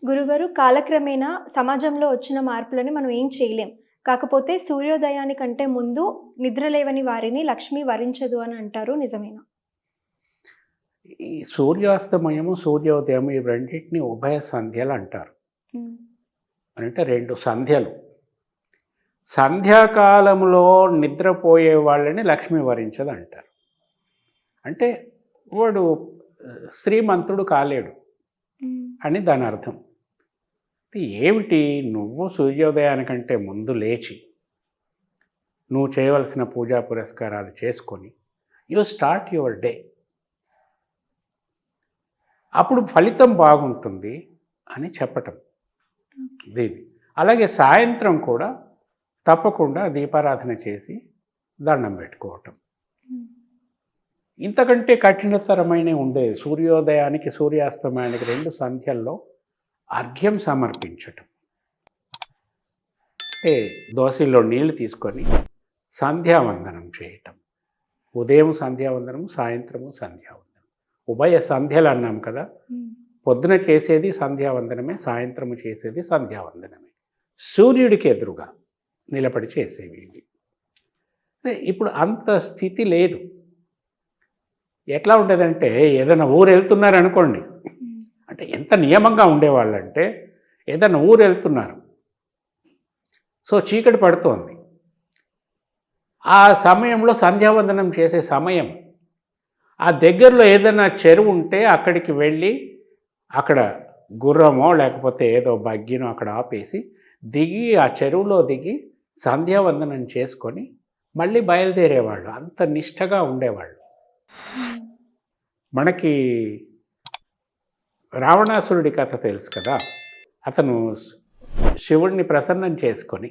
గురుగారు, కాలక్రమేణా సమాజంలో వచ్చిన మార్పులని మనం ఏం చేయలేం. కాకపోతే సూర్యోదయానికంటే ముందు నిద్రలేవని వారిని లక్ష్మి వరించదు అని అంటారు. నిజమేనా? ఈ సూర్యాస్తమయము, సూర్యోదయం ఈ రెండిటిని ఉభయ సంధ్యలు అంటారు. హ్మ్. అంటే 2 సంధ్యలు. సంధ్యాకాలంలో నిద్రపోయే వాళ్ళని లక్ష్మి వరించదంటారు. అంటే వాడు శ్రీమంతుడు కాలేడు హ్మ్. అని దాని అర్థం. ఏమిటి నువ్వు సూర్యోదయానికంటే ముందు లేచి, నువ్వు చేయవలసిన పూజా పురస్కారాలు చేసుకొని, యూ స్టార్ట్ యువర్ డే. అప్పుడు ఫలితం బాగుంటుంది అని చెప్పటం దీన్ని. అలాగే సాయంత్రం కూడా తప్పకుండా దీపారాధన చేసి దండం పెట్టుకోవటం. హ్మ్. ఇంతకంటే కఠినతరమైన ఉండేది సూర్యోదయానికి సూర్యాస్తమయానికి 2 సంధ్యల్లో అర్ఘ్యం సమర్పించటం. అంటే దోశలో నీళ్లు తీసుకొని సంధ్యావందనం చేయటం. ఉదయం సంధ్యావందనము, సాయంత్రము సంధ్యావందనం. ఉభయ సంధ్యలు అన్నాం కదా. హ్మ్. పొద్దున చేసేది సంధ్యావందనమే, సాయంత్రము చేసేది సంధ్యావందనమే. సూర్యుడికి ఎదురుగా నిలబడి చేసేవి ఇవి. ఇప్పుడు అంత స్థితి లేదు. ఎట్లా ఉండేదంటే ఏదైనా ఊరు వెళ్తున్నారనుకోండి, అంటే ఎంత నియమంగా ఉండేవాళ్ళంటే ఏదైనా ఊరు వెళ్తున్నారు, సో చీకటి పడుతోంది, ఆ సమయంలో సంధ్యావందనం చేసే సమయం. ఆ దగ్గరలో ఏదైనా చెరువు ఉంటే అక్కడికి వెళ్ళి అక్కడ గుర్రమో లేకపోతే ఏదో బగ్గినో అక్కడ ఆపేసి దిగి ఆ చెరువులో దిగి సంధ్యావందనం చేసుకొని మళ్ళీ బయలుదేరేవాళ్ళు. అంత నిష్టగా ఉండేవాళ్ళు. మనకి రావణాసురుడి కథ తెలుసు కదా. అతను శివుడిని ప్రసన్నం చేసుకొని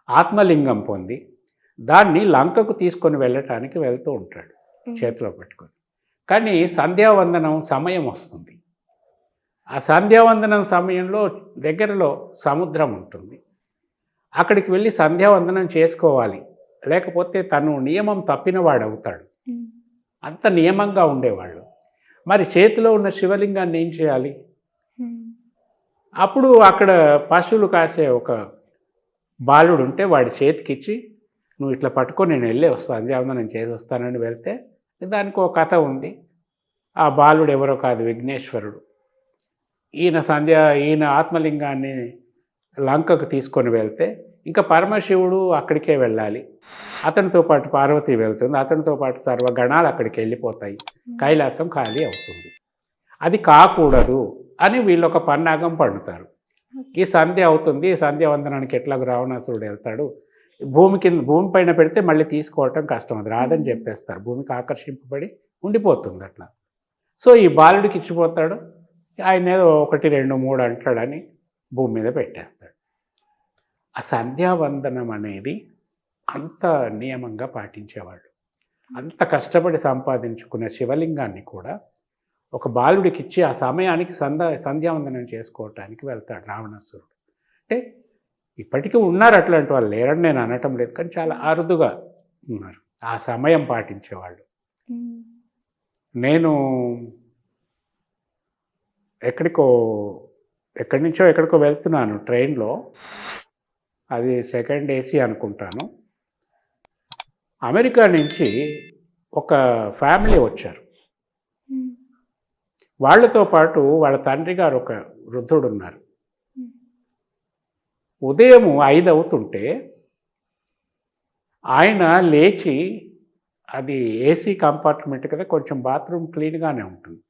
ఆత్మలింగం పొంది దాన్ని లంకకు తీసుకొని వెళ్ళటానికి వెళ్తూ ఉంటాడు చేతిలో పెట్టుకొని. కానీ సంధ్యావందనం సమయం వస్తుంది. ఆ సంధ్యావందనం సమయంలో దగ్గరలో సముద్రం ఉంటుంది. అక్కడికి వెళ్ళి సంధ్యావందనం చేసుకోవాలి, లేకపోతే తను నియమం తప్పినవాడు అవుతాడు. అంత నియమంగా ఉండేవాళ్ళు. మరి చేతిలో ఉన్న శివలింగాన్ని ఏం చేయాలి? అప్పుడు అక్కడ పశువులు కాసే ఒక బాలుడు ఉంటే వాడి చేతికిచ్చి, నువ్వు ఇట్లా పట్టుకొని నేను వెళ్ళి వస్తాను, సంధ్యావందనం చేసి వస్తానని వెళ్తే దానికి ఒక కథ ఉంది. ఆ బాలుడు ఎవరో కాదు, విఘ్నేశ్వరుడు. ఈయన ఆత్మలింగాన్ని లంకకు తీసుకొని వెళ్తే ఇంకా పరమశివుడు అక్కడికే వెళ్ళాలి. అతనితో పాటు పార్వతి వెళ్తుంది, అతనితో పాటు సర్వగణాలు అక్కడికి వెళ్ళిపోతాయి, కైలాసం ఖాళీ అవుతుంది. అది కాకూడదు అని వీళ్ళు ఒక పన్నాగం పండుతారు. ఈ సంధ్య అవుతుంది, సంధ్యావందనానికి ఎట్లాగో రావణాసురుడు వెళ్తాడు, భూమి పైన పెడితే మళ్ళీ తీసుకోవటం కష్టం, అది రాదని చెప్పేస్తారు. భూమికి ఆకర్షింపబడి ఉండిపోతుంది అట్లా. సో ఈ బాలుడికి ఇచ్చిపోతాడు, ఆయన ఏదో 1, 2, 3 అంటాడని భూమి మీద పెట్టేస్తాడు. ఆ సంధ్యావందనం అనేది అంత నియమంగా పాటించేవాళ్ళు. అంత కష్టపడి సంపాదించుకున్న శివలింగాన్ని కూడా ఒక బాలుడికి ఇచ్చి ఆ సమయానికి సంధ్యావందనం చేసుకోవటానికి వెళ్తాడు రావణాసురుడు. అంటే ఇప్పటికీ ఉన్నారు అట్లాంటి వాళ్ళు, లేరని నేను అనటం లేదు, కానీ చాలా అరుదుగా ఉన్నారు ఆ సమయం పాటించేవాళ్ళు. నేను ఎక్కడి నుంచో ఎక్కడికో వెళ్తున్నాను ట్రైన్లో, అది సెకండ్ ఏసీ అనుకుంటాను. అమెరికా నుంచి ఒక ఫ్యామిలీ వచ్చారు. వాళ్ళతో పాటు వాళ్ళ తండ్రి గారు ఒక వృద్ధుడు ఉన్నారు. ఉదయం 5 అవుతుంటే ఆయన లేచి, అది ఏసీ కంపార్ట్మెంట్ కదా, కొంచెం బాత్రూమ్ క్లీన్గానే ఉంటుంది,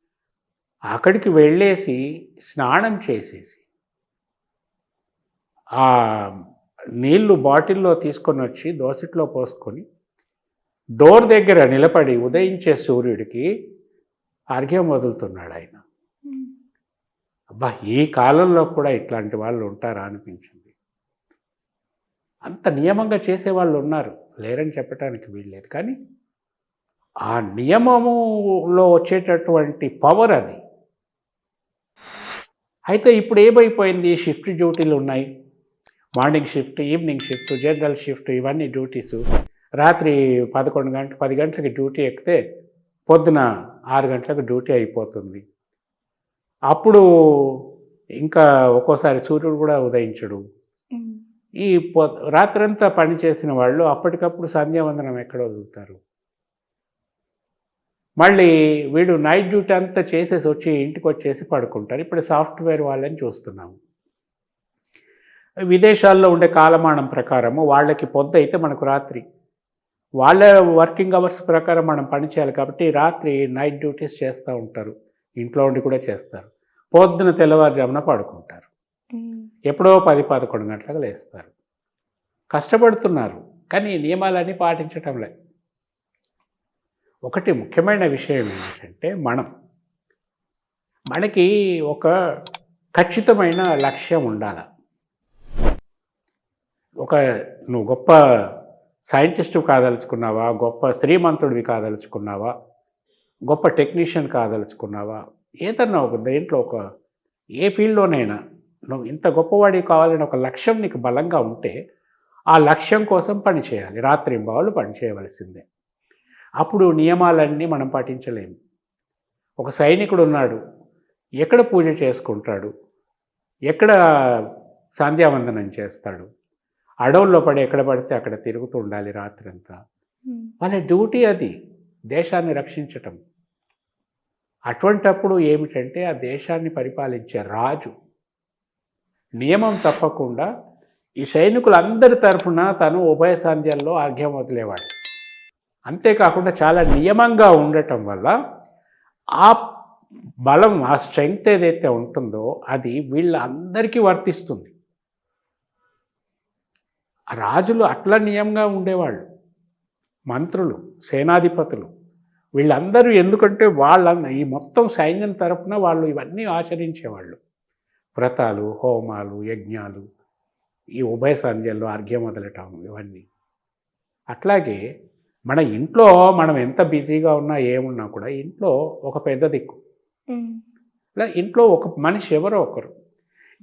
అక్కడికి వెళ్ళేసి స్నానం చేసేసి ఆ నీళ్లు బాటిల్లో తీసుకొని వచ్చి దోసట్లో పోసుకొని డోర్ దగ్గర నిలబడి ఉదయించే సూర్యుడికి అర్ఘ్యం వదులుతున్నాడు ఆయన. అబ్బా, ఈ కాలంలో కూడా ఇట్లాంటి వాళ్ళు ఉంటారా అనిపించింది. అంత నియమంగా చేసేవాళ్ళు ఉన్నారు, లేరని చెప్పడానికి వీల్లేదు. కానీ ఆ నియమములో వచ్చేటటువంటి పవర్ అది. అయితే ఇప్పుడు ఏమైపోయింది, షిఫ్ట్ డ్యూటీలు ఉన్నాయి, morning shift, evening shift, general shift, ఇవన్నీ డ్యూటీసు. రాత్రి 10 గంటలకి డ్యూటీ ఎక్కితే పొద్దున 6 గంటలకు డ్యూటీ అయిపోతుంది. అప్పుడు ఇంకా ఒక్కోసారి సూర్యుడు కూడా ఉదయించడు. హ్మ్. ఈ రాత్రంతా పని చేసిన వాళ్ళు అప్పటికప్పుడు సంధ్యావందనం ఎక్కడ వదులుతారు? మళ్ళీ వీడు నైట్ డ్యూటీ అంతా చేసేసి వచ్చి ఇంటికొచ్చేసి పడుకుంటారు. ఇప్పుడు సాఫ్ట్‌వేర్ వాళ్ళని చూస్తున్నాము. విదేశాల్లో ఉండే కాలమానం ప్రకారము వాళ్ళకి పొద్దయితే మనకు రాత్రి. వాళ్ళ వర్కింగ్ అవర్స్ ప్రకారం మనం పని చేయాలి కాబట్టి రాత్రి నైట్ డ్యూటీస్ చేస్తూ ఉంటారు. ఇంట్లో ఉండి కూడా చేస్తారు. పొద్దున తెల్లవారుజామున పడుకుంటారు. హ్మ్. ఎప్పుడో 10, 11 గంటలకు లేస్తారు. కష్టపడుతున్నారు. కానీ ఈ నియమాలన్నీ పాటించటం లేదు. ఒకటి ముఖ్యమైన విషయం ఏంటంటే మనకి ఒక ఖచ్చితమైన లక్ష్యం ఉండాలి. నువ్వు గొప్ప సైంటిస్టు కాదలుచుకున్నావా, గొప్ప శ్రీమంతుడివి కాదలుచుకున్నావా, గొప్ప టెక్నీషియన్ కాదలుచుకున్నావా, ఏదన్నా ఒక దేంట్లో ఏ ఫీల్డ్లోనైనా నువ్వు ఇంత గొప్పవాడివి కావాలని ఒక లక్ష్యం నీకు బలంగా ఉంటే ఆ లక్ష్యం కోసం పని చేయాలి. రాత్రింబవళ్ళు పని చేయవలసిందే. అప్పుడు నియమాలన్నీ మనం పాటించలేము. ఒక సైనికుడు ఉన్నాడు, ఎక్కడ పూజ చేసుకుంటాడు, ఎక్కడ సంధ్యావందనం చేస్తాడు, అడవుల్లో పడి ఎక్కడ పడితే అక్కడ తిరుగుతూ ఉండాలి రాత్రంతా. వాళ్ళ డ్యూటీ అది, దేశాన్ని రక్షించటం. అటువంటప్పుడు ఏమిటంటే ఆ దేశాన్ని పరిపాలించే రాజు నియమం తప్పకుండా ఈ సైనికులందరి తరఫున తను ఉభయ సంధ్యల్లో అర్ఘ్యం వదిలేవాడు. అంతేకాకుండా చాలా నియమంగా ఉండటం వల్ల ఆ బలం, ఆ స్ట్రెంగ్త్ ఏదైతే ఉంటుందో అది వీళ్ళందరికీ వర్తిస్తుంది. రాజులు అట్లా నియమంగా ఉండేవాళ్ళు, మంత్రులు, సేనాధిపతులు వీళ్ళందరూ. ఎందుకంటే ఈ మొత్తం సైన్యం తరఫున వాళ్ళు ఇవన్నీ ఆచరించేవాళ్ళు. వ్రతాలు, హోమాలు, యజ్ఞాలు, ఈ ఉభయ సంధ్యల్లో అర్ఘ్యం వదలటం, ఇవన్నీ. అట్లాగే మన ఇంట్లో మనం ఎంత బిజీగా ఉన్నా ఏమున్నా కూడా ఇంట్లో ఒక పెద్ద దిక్కు, ఇలా ఇంట్లో ఒక మనిషి ఎవరో ఒకరు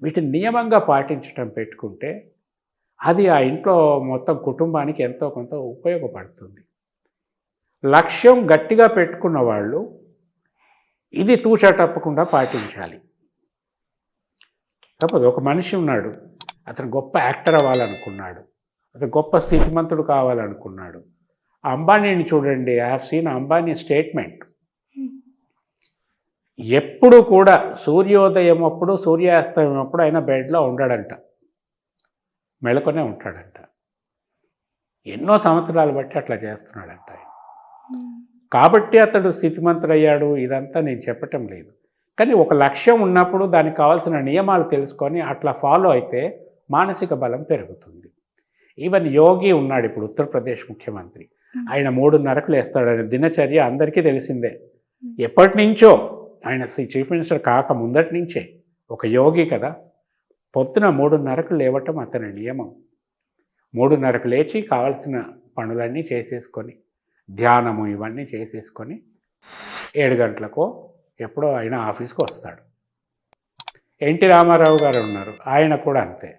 వీటిని నియమంగా పాటించటం పెట్టుకుంటే అది ఆ ఇంట్లో మొత్తం కుటుంబానికి ఎంతో కొంత ఉపయోగపడుతుంది. లక్ష్యం గట్టిగా పెట్టుకున్న వాళ్ళు ఇది తూచా తప్పకుండా పాటించాలి. సపోజ్ ఒక మనిషి ఉన్నాడు, అతను గొప్ప యాక్టర్ అవ్వాలనుకున్నాడు, అతను గొప్ప స్థితిమంతుడు కావాలనుకున్నాడు. అంబానీని చూడండి, I have seen Ambani statement. ఎప్పుడు కూడా సూర్యోదయం అప్పుడు, సూర్యాస్తమయం అప్పుడు ఆయన బెడ్లో ఉండడంట, మెళకునే ఉంటాడంట. ఎన్నో సంవత్సరాలు బట్టి అట్లా చేస్తున్నాడంట ఆయన. కాబట్టి అతడు స్థితిమంతుడయ్యాడు. ఇదంతా నేను చెప్పటం లేదు. కానీ ఒక లక్ష్యం ఉన్నప్పుడు దానికి కావాల్సిన నియమాలు తెలుసుకొని అట్లా ఫాలో అయితే మానసిక బలం పెరుగుతుంది. ఈవెన్ యోగి ఉన్నాడు ఇప్పుడు, ఉత్తరప్రదేశ్ ముఖ్యమంత్రి. ఆయన 3:30కు లేస్తాడని దినచర్య అందరికీ తెలిసిందే. ఎప్పటి నుంచో ఆయన చీఫ్ మినిస్టర్ కాక ముందటి నుంచే ఒక యోగి కదా. పొద్దున 3:30కు లేవటం అతని నియమం. 3:30కు లేచి కావాల్సిన పనులన్నీ చేసేసుకొని, ధ్యానము ఇవన్నీ చేసేసుకొని 7 గంటలకో ఎప్పుడో ఆయన ఆఫీస్కి వస్తాడు. ఎన్టీ రామారావు గారు ఉన్నారు, ఆయన కూడా అంతే.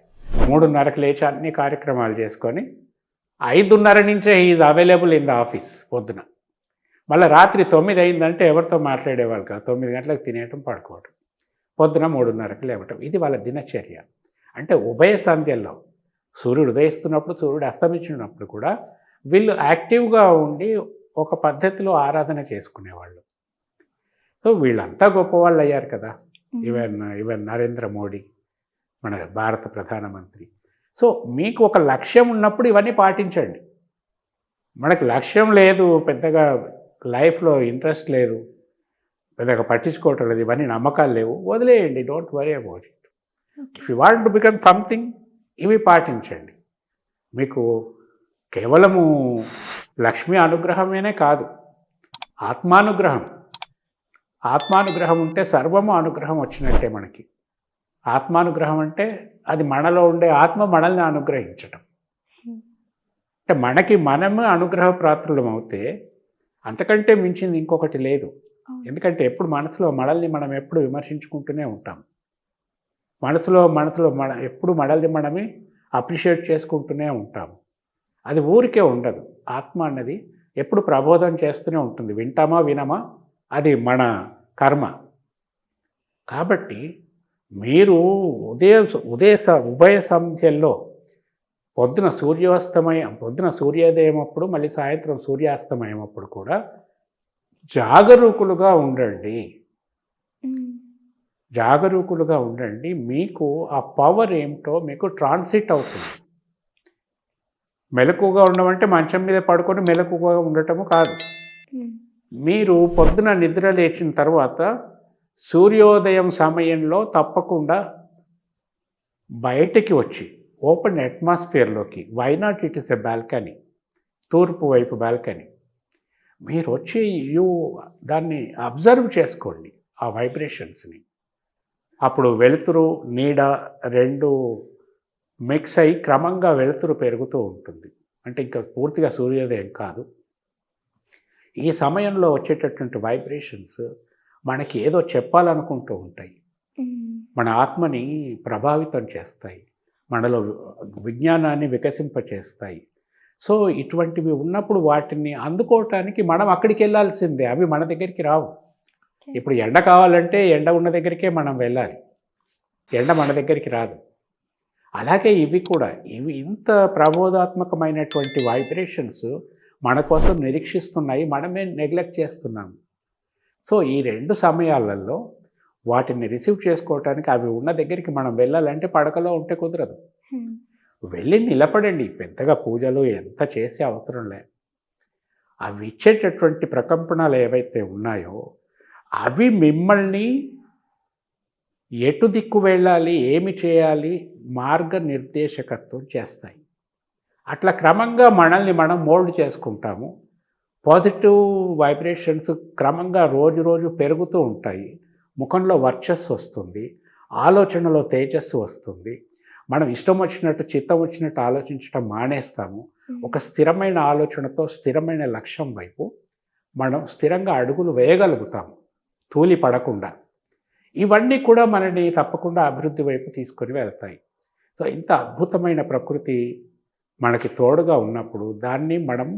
3:30కు లేచి అన్ని కార్యక్రమాలు చేసుకొని 5:30 నుంచే is available in the office పొద్దున. మళ్ళీ రాత్రి 9 అయిందంటే ఎవరితో మాట్లాడేవాళ్ళు కాదు. 9 గంటలకు తినేయటం, పడుకోవటం, పొద్దున 3:30కు లేవటం. ఇది వాళ్ళ దినచర్య. అంటే ఉభయ సంధ్యల్లో సూర్యుడు ఉదయిస్తున్నప్పుడు, సూర్యుడు అస్తమించినప్పుడు కూడా వీళ్ళు యాక్టివ్గా ఉండి ఒక పద్ధతిలో ఆరాధన చేసుకునేవాళ్ళు. సో వీళ్ళంతా గొప్పవాళ్ళు అయ్యారు కదా. ఈవెన్ నరేంద్ర మోడీ మన భారత ప్రధానమంత్రి. సో మీకు ఒక లక్ష్యం ఉన్నప్పుడు ఇవన్నీ పాటించండి. మనకు లక్ష్యం లేదు, పెద్దగా లైఫ్లో ఇంట్రెస్ట్ లేదు, పెద్దగా పట్టించుకోవటం లేదు, ఇవన్నీ నమ్మకాలు లేవు, వదిలేయండి. Don't worry about it. If you want to become something, ఇవి పాటించండి. మీకు కేవలము లక్ష్మీ అనుగ్రహమేనే కాదు, ఆత్మానుగ్రహం. ఆత్మానుగ్రహం ఉంటే సర్వము అనుగ్రహం వచ్చినట్టే మనకి. ఆత్మానుగ్రహం అంటే అది మనలో ఉండే ఆత్మ మనల్ని అనుగ్రహించటం. అంటే మనకి మనమే అనుగ్రహ ప్రాప్తులం అవుతే అంతకంటే మించింది ఇంకొకటి లేదు. ఎందుకంటే ఎప్పుడు మనసులో మనల్ని మనం ఎప్పుడు విమర్శించుకుంటూనే ఉంటాం. మనసులో ఎప్పుడు మనల్ని మనమే అప్రిషియేట్ చేసుకుంటూనే ఉంటాం. అది ఊరికే ఉండదు. ఆత్మ అన్నది ఎప్పుడు ప్రబోధం చేస్తూనే ఉంటుంది. వింటామా వినమా అది మన కర్మ. కాబట్టి మీరు ఉభయ సంధ్యల్లో పొద్దున సూర్యోదయం అప్పుడు మళ్ళీ సాయంత్రం సూర్యాస్తమయం అప్పుడు కూడా జాగరూకులుగా ఉండండి. జాగరూకులుగా ఉండండి. మీకు ఆ పవర్ ఏమిటో మీకు ట్రాన్సిట్ అవుతుంది. మెలకువగా ఉండమంటే మంచం మీద పడుకొని మెలకువగా ఉండటము కాదు. మీరు పొద్దున నిద్ర లేచిన తర్వాత సూర్యోదయం సమయంలో తప్పకుండా బయటికి వచ్చి ఓపెన్ అట్మాస్ఫియర్లోకి, why not it is a balcony, తూర్పు వైపు బాల్కనీ, మీరు వచ్చి దాన్ని అబ్జర్వ్ చేసుకోండి ఆ వైబ్రేషన్స్ని. అప్పుడు వెలుతురు నీడ రెండు మిక్స్ అయ్యి క్రమంగా వెలుతురు పెరుగుతూ ఉంటుంది. అంటే ఇంకా పూర్తిగా సూర్యోదయం కాదు. ఈ సమయంలో వచ్చేటటువంటి వైబ్రేషన్స్ మనకి ఏదో చెప్పాలనుకుంటూ ఉంటాయి. మన ఆత్మని ప్రభావితం చేస్తాయి, మనలో విజ్ఞానాన్ని వికసింపచేస్తాయి. సో ఇటువంటివి ఉన్నప్పుడు వాటిని అందుకోవటానికి మనం అక్కడికి వెళ్ళాల్సిందే, అవి మన దగ్గరికి రావు. ఇప్పుడు ఎండ కావాలంటే ఎండ ఉన్న దగ్గరికే మనం వెళ్ళాలి, ఎండ మన దగ్గరికి రాదు. అలాగే ఇవి కూడా, ఇవి ఇంత ప్రబోధాత్మకమైనటువంటి వైబ్రేషన్స్ మన కోసం నిరీక్షిస్తున్నాయి, మనమే నెగ్లెక్ట్ చేస్తున్నాము. సో ఈ రెండు సమయాలలో వాటిని రిసీవ్ చేసుకోవటానికి అవి ఉన్న దగ్గరికి మనం వెళ్ళాలంటే పడకలో ఉంటే కుదరదు. వెళ్ళి నిలబడండి. పెద్దగా పూజలు ఎంత చేసే అవసరం లేదు. అవి ఇచ్చేటటువంటి ప్రకంపనలు ఏవైతే ఉన్నాయో అవి మిమ్మల్ని ఎటు దిక్కు వెళ్ళాలి, ఏమి చేయాలి, మార్గనిర్దేశకత్వం చేస్తాయి. అట్లా క్రమంగా మనల్ని మనం మోల్డ్ చేసుకుంటాము. పాజిటివ్ వైబ్రేషన్స్ క్రమంగా రోజు రోజు పెరుగుతూ ఉంటాయి. ముఖంలో వర్చస్సు వస్తుంది, ఆలోచనలో తేజస్సు వస్తుంది. మనం ఇష్టం వచ్చినట్టు చిత్తం వచ్చినట్టు ఆలోచించడం మానేస్తాము. ఒక స్థిరమైన ఆలోచనతో స్థిరమైన లక్ష్యం వైపు మనం స్థిరంగా అడుగులు వేయగలుగుతాము, తూలి పడకుండా. ఇవన్నీ కూడా మనని తప్పకుండా అభివృద్ధి వైపు తీసుకొని వెళ్తాయి. సో ఇంత అద్భుతమైన ప్రకృతి మనకి తోడుగా ఉన్నప్పుడు దాన్ని మనం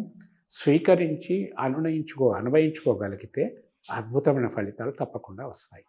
స్వీకరించి అన్వయించుకోగలిగితే అద్భుతమైన ఫలితాలు తప్పకుండా వస్తాయి.